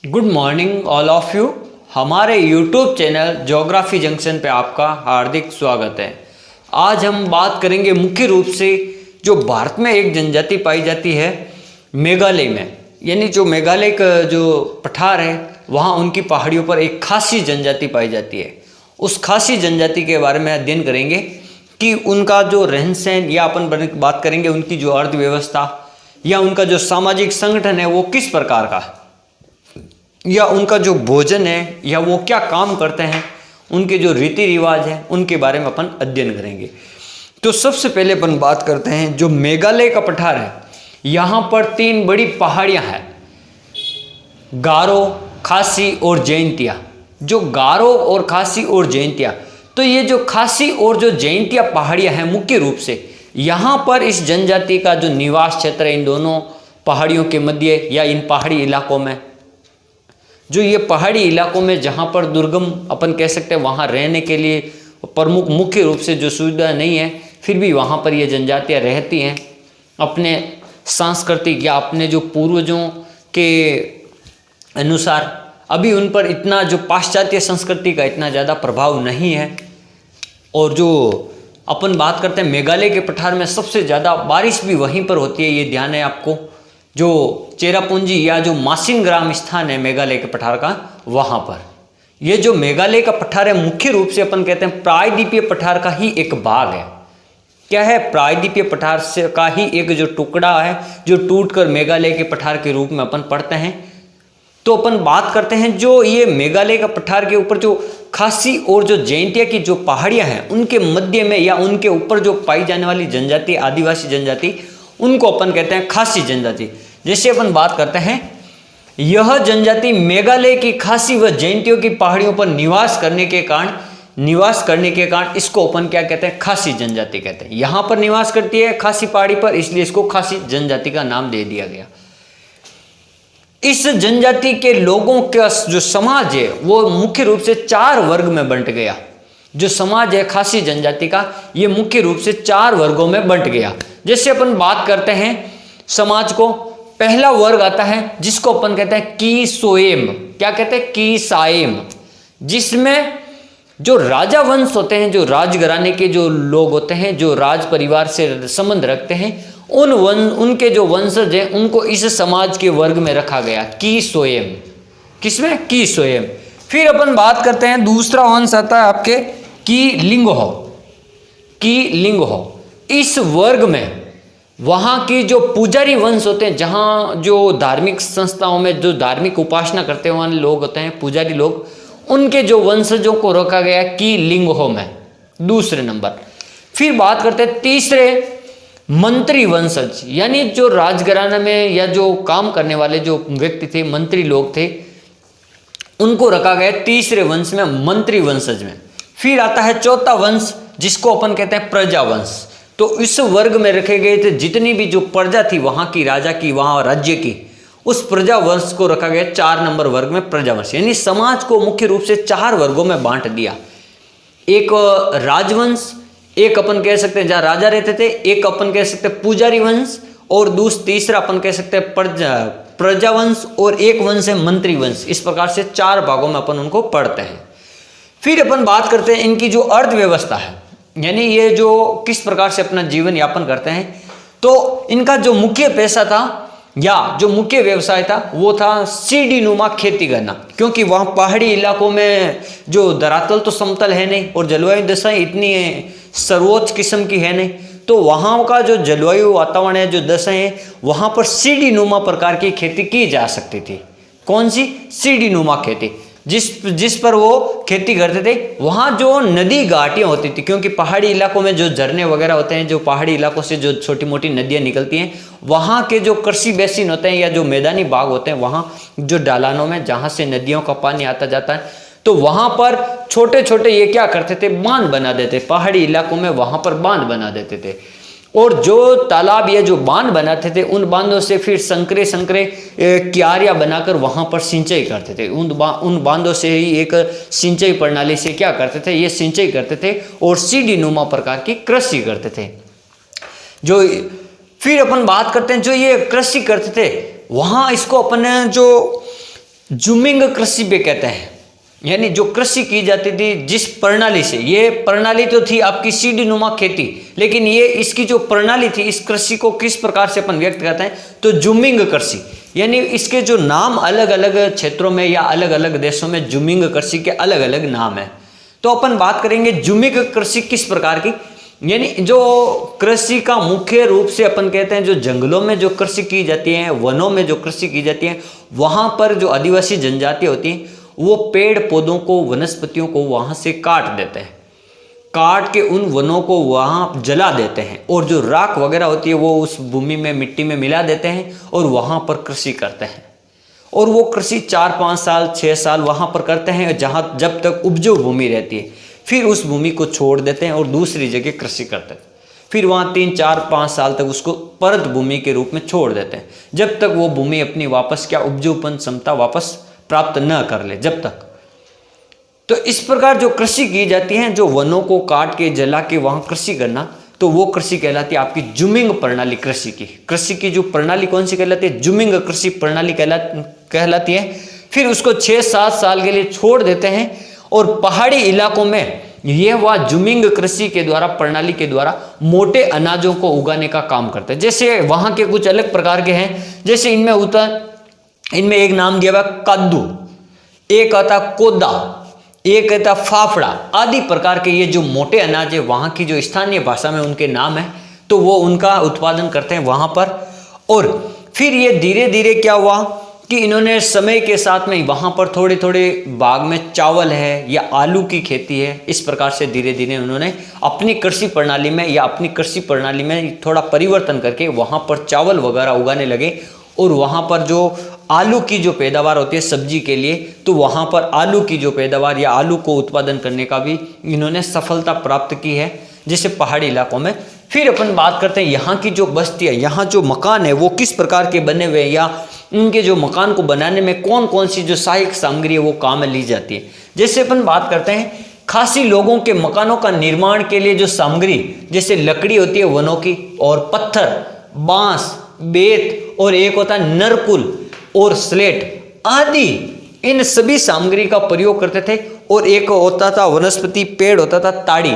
Good morning all of you. हमारे YouTube channel geography junction पे आपका हार्दिक स्वागत है। आज हम बात करेंगे मुख्य रूप से जो भारत में एक जनजाति पाई जाती है मेघालय में, यानी जो मेघालय का जो पठार है वहाँ उनकी पहाड़ियों पर एक खासी जनजाति पाई जाती है। उस खासी जनजाति के बारे में अध्ययन करेंगे कि उनका जो रहन सहन, या अपन बात करेंगे उनकी जो अर्थव्यवस्था या उनका जो सामाजिक संगठन है वो किस प्रकार का है, या उनका जो भोजन है या वो क्या काम करते हैं, उनके जो रीति रिवाज हैं उनके बारे में अपन अध्ययन करेंगे। तो सबसे पहले अपन बात करते हैं जो मेघालय का पठार है। यहाँ पर 3 बड़ी पहाड़ियाँ हैं, गारो, खासी और जयंतिया। जो गारो और खासी और जयंतिया, तो ये जो खासी और जो जयंतिया पहाड़ियाँ हैं मुख्य रूप से यहाँ पर इस जनजाति का जो निवास क्षेत्र है इन दोनों पहाड़ियों के मध्य या इन पहाड़ी इलाकों में, जो ये पहाड़ी इलाकों में जहाँ पर दुर्गम अपन कह सकते हैं वहाँ रहने के लिए प्रमुख मुख्य रूप से जो सुविधा नहीं है, फिर भी वहाँ पर ये जनजातियाँ रहती हैं अपने सांस्कृतिक या अपने जो पूर्वजों के अनुसार। अभी उन पर इतना जो पाश्चात्य संस्कृति का इतना ज़्यादा प्रभाव नहीं है। और जो अपन बात करते हैं मेघालय के पठार में सबसे ज़्यादा बारिश भी वहीं पर होती है, ये ध्यान है आपको। जो चेरापूंजी या जो मासिन ग्राम स्थान है मेघालय के पठार का, वहाँ पर ये जो मेघालय का पठार है मुख्य रूप से अपन कहते हैं प्रायद्वीपीय पठार का ही एक भाग है। क्या है? प्रायद्वीपीय पठार से का ही एक जो टुकड़ा है जो टूटकर मेघालय के पठार के रूप में अपन पढ़ते हैं। तो अपन बात करते हैं जो ये मेघालय का पठार के ऊपर जो खासी और जो जयंतिया की जो पहाड़ियाँ हैं उनके मध्य में या उनके ऊपर जो पाई जाने वाली जनजाति, आदिवासी जनजाति, उनको अपन कहते हैं खासी जनजाति। जैसे अपन बात करते हैं यह जनजाति मेघालय की खासी व जयंतियों की पहाड़ियों पर निवास करने के कारण इसको अपन क्या कहते हैं? खासी जनजाति कहते हैं। यहाँ पर निवास करती है खासी पहाड़ी पर, इसलिए इसको खासी जनजाति का नाम दे दिया गया। इस जनजाति के लोगों का जो समाज है वो मुख्य रूप से 4 वर्ग में बंट गया। जो समाज है खासी जनजाति का ये मुख्य रूप से 4 वर्गों में बंट गया। जैसे अपन बात करते हैं समाज को, पहला वर्ग आता है जिसको अपन कहते हैं कीसोएम। क्या कहते हैं? कीसाएम, जिसमें जो राजा वंश होते हैं, जो राजघराने के जो लोग होते हैं, जो राज परिवार से संबंध रखते हैं, उनके जो वंशज हैं उनको इस समाज के वर्ग में रखा गया, कीसोएम। किसमें? कीसोएम। फिर अपन बात करते हैं दूसरा वंश आता है आपके कीलिंगहो। कीलिंगहो इस वर्ग में वहाँ की जो पुजारी वंश होते हैं, जहाँ जो धार्मिक संस्थाओं में जो धार्मिक उपासना करते हैं वहाँ लोग होते हैं पुजारी लोग, उनके जो वंशजों को रखा गया कीलिंगहो में, दूसरे नंबर। फिर बात करते हैं तीसरे मंत्री वंशज, यानी जो राजघराना में या जो काम करने वाले जो व्यक्ति थे, मंत्री लोग थे, उनको रखा गया तीसरे वंश में, मंत्री वंशज में। फिर आता है चौथा वंश जिसको अपन कहते हैं प्रजा वंश। तो इस वर्ग में रखे गए थे जितनी भी जो प्रजा थी वहाँ की, राजा की, वहाँ राज्य की, उस प्रजा वंश को रखा गया 4 नंबर वर्ग में, प्रजा वंश। यानी समाज को मुख्य रूप से 4 वर्गों में बांट दिया। एक राजवंश, एक अपन कह सकते हैं जहाँ राजा रहते थे, एक अपन कह सकते हैं पुजारी वंश, और तीसरा अपन कह सकते हैं प्रजा वंश, और एक वंश है मंत्री वंश। इस प्रकार से 4 भागों में अपन उनको पढ़ते हैं। फिर अपन बात करते हैं इनकी जो अर्थव्यवस्था है, यानी ये जो किस प्रकार से अपना जीवन यापन करते हैं। तो इनका जो मुख्य पैसा था या जो मुख्य व्यवसाय था वो था सीढ़ी नुमा खेती करना, क्योंकि वहाँ पहाड़ी इलाकों में जो धरातल तो समतल है नहीं और जलवायु दशाएं इतनी सर्वोच्च किस्म की है नहीं, तो वहाँ का जो जलवायु वातावरण है, जो दशाएं हैं, वहाँ पर सीढ़ी नुमा प्रकार की खेती की जा सकती थी। कौन सी? सीढ़ी नुमा खेती। जिस पर वो खेती करते थे वहाँ जो नदी घाटियाँ होती थी, क्योंकि पहाड़ी इलाकों में जो झरने वगैरह होते हैं, जो पहाड़ी इलाकों से जो छोटी मोटी नदियाँ निकलती हैं, वहाँ के जो कृषि बेसिन होते हैं या जो मैदानी बाग होते हैं, वहाँ जो ढलानों में जहाँ से नदियों का पानी आता जाता है, तो वहाँ पर छोटे छोटे ये क्या करते थे? बांध बना देते। पहाड़ी इलाकों में वहाँ पर बांध बना देते थे, और जो तालाब या जो बांध बनाते थे उन बांधों से फिर संकरे क्यारियाँ बनाकर वहाँ पर सिंचाई करते थे। उन बांधों से ही एक सिंचाई प्रणाली से क्या करते थे? ये सिंचाई करते थे और सीढ़ी नुमा प्रकार की कृषि करते थे। जो फिर अपन बात करते हैं जो ये कृषि करते थे वहाँ इसको अपन जो जुमिंग कृषि पे कहते हैं, यानी जो कृषि की जाती थी जिस प्रणाली से, ये प्रणाली तो थी आपकी सीढ़ी नुमा खेती, लेकिन ये इसकी जो प्रणाली थी, इस कृषि को किस प्रकार से अपन व्यक्त करते हैं, तो जुमिंग कृषि, यानी इसके जो नाम अलग अलग क्षेत्रों में या अलग अलग देशों में जुमिंग कृषि के अलग अलग नाम है। तो अपन बात करेंगे जुमिंग कृषि किस प्रकार की, यानी जो कृषि का मुख्य रूप से अपन कहते हैं जो जंगलों में जो कृषि की जाती है, वनों में जो कृषि की जाती है, वहां पर जो आदिवासी जनजातियां होती हैं वो पेड़ पौधों को, वनस्पतियों को वहां से काट देते हैं, काट के उन वनों को वहां जला देते हैं, और जो राख वगैरह होती है वो उस भूमि में, मिट्टी में मिला देते हैं और वहां पर कृषि करते हैं। और वो कृषि 4-5 साल 6 साल वहां पर करते हैं, जहां जब तक उपजाऊ भूमि रहती है, फिर उस भूमि को छोड़ देते हैं और दूसरी जगह कृषि करते हैं। फिर वहाँ 3-4-5 साल तक उसको परत भूमि के रूप में छोड़ देते हैं, जब तक वो भूमि अपनी वापस क्या उपजाऊपन क्षमता वापस प्राप्त न कर ले, जब तक। तो इस प्रकार जो कृषि की जाती है, जो वनों को काट के जला के वहाँ कृषि करना, तो वो कृषि कहलाती है आपकी जुमिंग प्रणाली कृषि की। कृषि की जो प्रणाली कौन सी कहलाती है, जुमिंग कृषि प्रणाली कहलाती है। फिर उसको 6-7 साल के लिए छोड़ देते हैं और पहाड़ी इलाकों में यह वह जुमिंग कृषि के द्वारा, प्रणाली के द्वारा मोटे अनाजों को उगाने का काम करते हैं। जैसे वहां के कुछ अलग प्रकार के हैं, जैसे इनमें एक नाम दिया हुआ कद्दू, एक आता कोदा, एक आता फाफड़ा आदि प्रकार के ये जो मोटे अनाज है, वहां की जो स्थानीय भाषा में उनके नाम है, तो वो उनका उत्पादन करते हैं वहां पर। और फिर ये धीरे धीरे क्या हुआ कि इन्होंने समय के साथ में वहां पर थोड़े थोड़े भाग में चावल है या आलू की खेती है, इस प्रकार से धीरे धीरे उन्होंने अपनी कृषि प्रणाली में या अपनी कृषि प्रणाली में थोड़ा परिवर्तन करके वहां पर चावल वगैरह उगाने लगे। और वहां पर जो आलू की जो पैदावार होती है सब्जी के लिए, तो वहां पर आलू की जो पैदावार या आलू को उत्पादन करने का भी इन्होंने सफलता प्राप्त की है, जैसे पहाड़ी इलाकों में। फिर अपन बात करते हैं यहाँ की जो बस्ती है, यहाँ जो मकान है वो किस प्रकार के बने हुए हैं, या उनके जो मकान को बनाने में कौन कौन सी जो सहायक सामग्री है वो काम में ली जाती है। जैसे अपन बात करते हैं खासी लोगों के मकानों का निर्माण के लिए जो सामग्री, जैसे लकड़ी होती है वनों की, और पत्थर, बांस, बेत, और एक होता है नरकुल और स्लेट आदि, इन सभी सामग्री का प्रयोग करते थे। और एक होता था वनस्पति पेड़ होता था ताड़ी,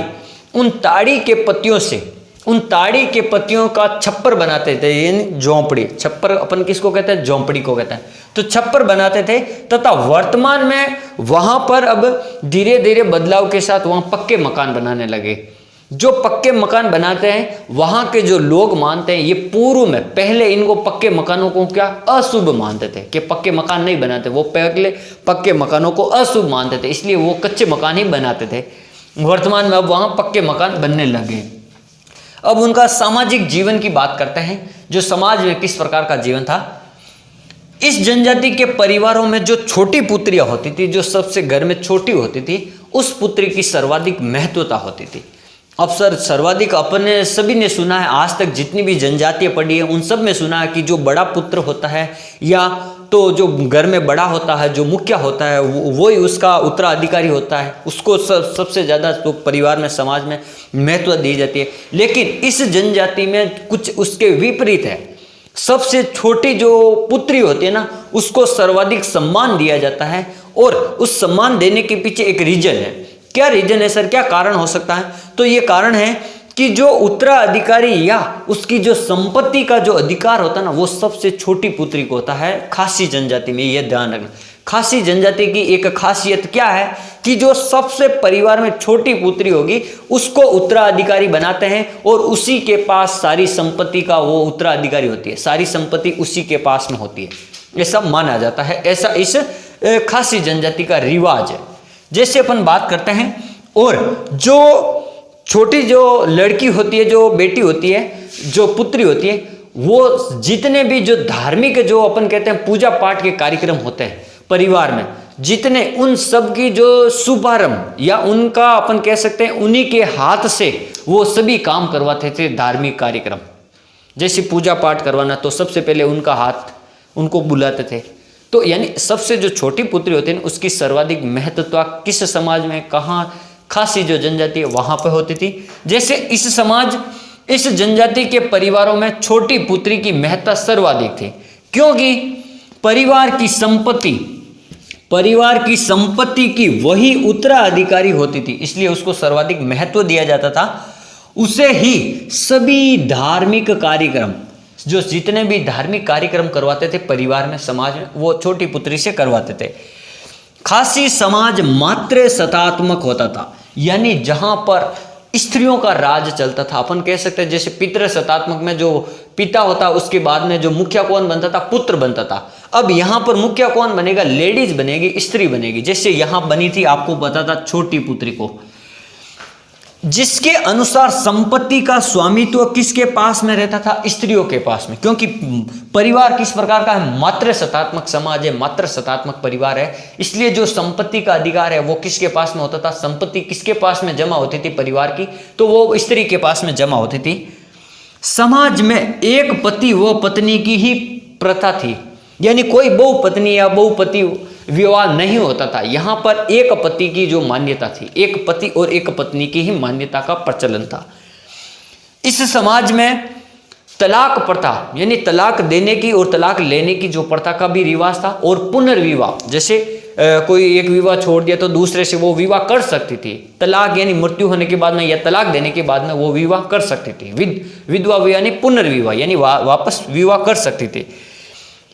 उन ताड़ी के पत्तियों से, उन ताड़ी के पत्तियों का छप्पर बनाते थे, यानी झोंपड़ी। छप्पर अपन किसको कहते हैं, झोंपड़ी को कहते हैं। तो छप्पर बनाते थे, तथा वर्तमान में वहां पर अब धीरे धीरे बदलाव के साथ वहां पक्के मकान बनाने लगे। जो पक्के मकान बनाते हैं वहां के जो लोग मानते हैं, ये पूर्व में पहले इनको पक्के मकानों को क्या अशुभ मानते थे कि पक्के मकान नहीं बनाते, वो पहले पक्के मकानों को अशुभ मानते थे, इसलिए वो कच्चे मकान ही बनाते थे। वर्तमान में अब वहां पक्के मकान बनने लगे। अब उनका सामाजिक जीवन की बात करते हैं, जो समाज में किस प्रकार का जीवन था। इस जनजाति के परिवारों में जो छोटी पुत्रियां होती थी, जो सबसे घर में छोटी होती थी, उस पुत्री की सर्वाधिक महत्वता होती थी। अब सर सर्वाधिक अपने सभी ने सुना है, आज तक जितनी भी जनजातियां पढ़ी है उन सब में सुना है कि जो बड़ा पुत्र होता है या तो जो घर में बड़ा होता है, जो मुखिया होता है, वो ही उसका उत्तराधिकारी होता है, उसको सबसे ज़्यादा तो परिवार में, समाज में महत्व दी जाती है। लेकिन इस जनजाति में कुछ उसके विपरीत है। सबसे छोटी जो पुत्री होती है ना, उसको सर्वाधिक सम्मान दिया जाता है, और उस सम्मान देने के पीछे एक रीजन है। क्या रीजन है सर, क्या कारण हो सकता है? तो ये कारण है कि जो उत्तराधिकारी या उसकी जो संपत्ति का जो अधिकार होता है ना, वो सबसे छोटी पुत्री को होता है खासी जनजाति में। ये ध्यान रखना, खासी जनजाति की एक खासियत क्या है कि जो सबसे परिवार में छोटी पुत्री होगी उसको उत्तराधिकारी बनाते हैं, और उसी के पास सारी संपत्ति का वो उत्तराधिकारी होती है, सारी संपत्ति उसी के पास में होती है, ऐसा माना जाता है। ऐसा इस खासी जनजाति का रिवाज है। जैसे अपन बात करते हैं, और जो छोटी जो लड़की होती है, जो बेटी होती है, जो पुत्री होती है, वो जितने भी जो धार्मिक जो अपन कहते हैं पूजा पाठ के कार्यक्रम होते हैं परिवार में, जितने उन सब की जो शुभारंभ या उनका अपन कह सकते हैं उन्हीं के हाथ से वो सभी काम करवाते थे। धार्मिक कार्यक्रम जैसे पूजा पाठ करवाना, तो सबसे पहले उनका हाथ उनको बुलाते थे। तो यानी सबसे जो छोटी पुत्री होती है उसकी सर्वाधिक महत्वता किस समाज में, कहाँ, खासी जो जनजाति है वहां पर होती थी। जैसे इस जनजाति के परिवारों में छोटी पुत्री की महत्ता सर्वाधिक थी, क्योंकि परिवार की संपत्ति परिवार की संपत्ति की वही उत्तराधिकारी होती थी, इसलिए उसको सर्वाधिक महत्व दिया जाता था। उसे ही सभी धार्मिक कार्यक्रम, जो जितने भी धार्मिक कार्यक्रम करवाते थे परिवार में, समाज में, वो छोटी पुत्री से करवाते थे। खासी समाज मात्र सत्तात्मक होता था, यानी जहां पर स्त्रियों का राज चलता था। अपन कह सकते हैं जैसे पितृ सत्तात्मक में जो पिता होता, उसके बाद में जो मुखिया कौन बनता था, पुत्र बनता था। अब यहां पर मुखिया कौन बनेगा, लेडीज बनेगी, स्त्री बनेगी। जैसे यहां बनी थी, आपको पता था, छोटी पुत्री को, जिसके अनुसार संपत्ति का स्वामित्व किसके पास में रहता था, स्त्रियों के पास में। क्योंकि परिवार किस प्रकार का है, मात्र सत्तात्मक समाज है, मात्र सत्तात्मक परिवार है, इसलिए जो संपत्ति का अधिकार है वो किसके पास में होता था, संपत्ति किसके पास में जमा होती थी परिवार की, तो वो स्त्री के पास में जमा होती थी। समाज में एक पति व पत्नी की ही प्रथा थी, यानी कोई बहुपत्नी या बहुपति विवाह नहीं होता था। यहां पर एक पति की जो मान्यता थी, एक पति और एक पत्नी की ही मान्यता का प्रचलन था। इस समाज में तलाक प्रथा, यानी तलाक देने की और तलाक लेने की जो प्रथा का भी रिवाज था, और पुनर्विवाह, जैसे कोई एक विवाह छोड़ दिया तो दूसरे से वो विवाह कर सकती थी। तलाक यानी मृत्यु होने के बाद में या तलाक देने के बाद में वो विवाह कर सकती थी। विधवा यानी पुनर्विवाह, यानी वापस विवाह कर सकती थी।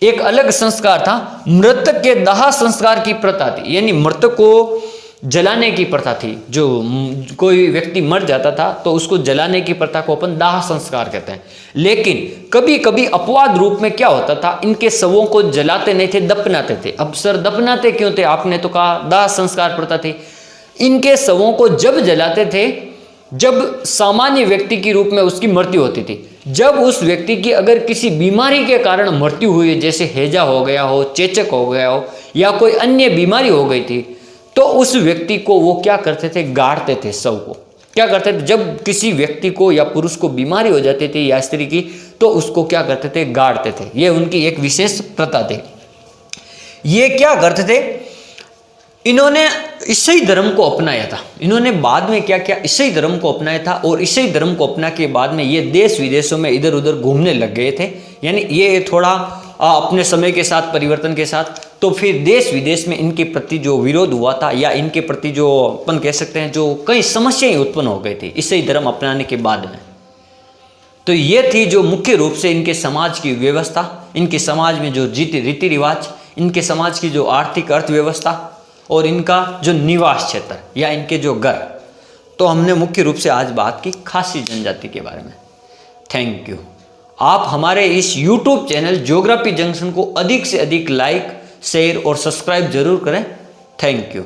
एक अलग संस्कार था, मृतक के दाह संस्कार की प्रथा थी, यानी मृतक को जलाने की प्रथा थी। जो कोई व्यक्ति मर जाता था तो उसको जलाने की प्रथा को अपन दाह संस्कार कहते हैं। लेकिन कभी कभी अपवाद रूप में क्या होता था, इनके शवों को जलाते नहीं थे, दफनाते थे। अब सर दफनाते क्यों थे, आपने तो कहा दाह संस्कार प्रथा थी। इनके शवों को जब जलाते थे जब सामान्य व्यक्ति के रूप में उसकी मृत्यु होती थी। जब उस व्यक्ति की अगर किसी बीमारी के कारण मृत्यु हुई, जैसे हैजा हो गया हो, चेचक हो गया हो, या कोई अन्य बीमारी हो गई थी, तो उस व्यक्ति को वो क्या करते थे, गाड़ते थे। शव को क्या करते थे, जब किसी व्यक्ति को या पुरुष को बीमारी हो जाती थी या स्त्री की, तो उसको क्या करते थे, गाड़ते थे। ये उनकी एक विशेष प्रथा थी। ये क्या करते थे, इन्होंने ईसाई धर्म को अपनाया था। इन्होंने बाद में क्या किया, ईसाई धर्म को अपनाया था, और ईसाई धर्म को अपना के बाद में ये देश विदेशों में इधर उधर घूमने लग गए थे। यानी ये थोड़ा अपने समय के साथ, परिवर्तन के साथ, तो फिर देश विदेश में इनके प्रति जो विरोध हुआ था, या इनके प्रति जो अपन कह सकते हैं जो कई समस्याएं उत्पन्न हो गई थी ईसाई धर्म अपनाने के बाद में। तो ये थी जो मुख्य रूप से इनके समाज की व्यवस्था, इनके समाज में जो रीति रिवाज, इनके समाज की जो आर्थिक अर्थव्यवस्था, और इनका जो निवास क्षेत्र या इनके जो घर। तो हमने मुख्य रूप से आज बात की खासी जनजाति के बारे में। Thank you. आप हमारे इस YouTube चैनल ज्योग्राफी जंक्शन को अधिक से अधिक लाइक, शेयर और सब्सक्राइब जरूर करें। Thank you.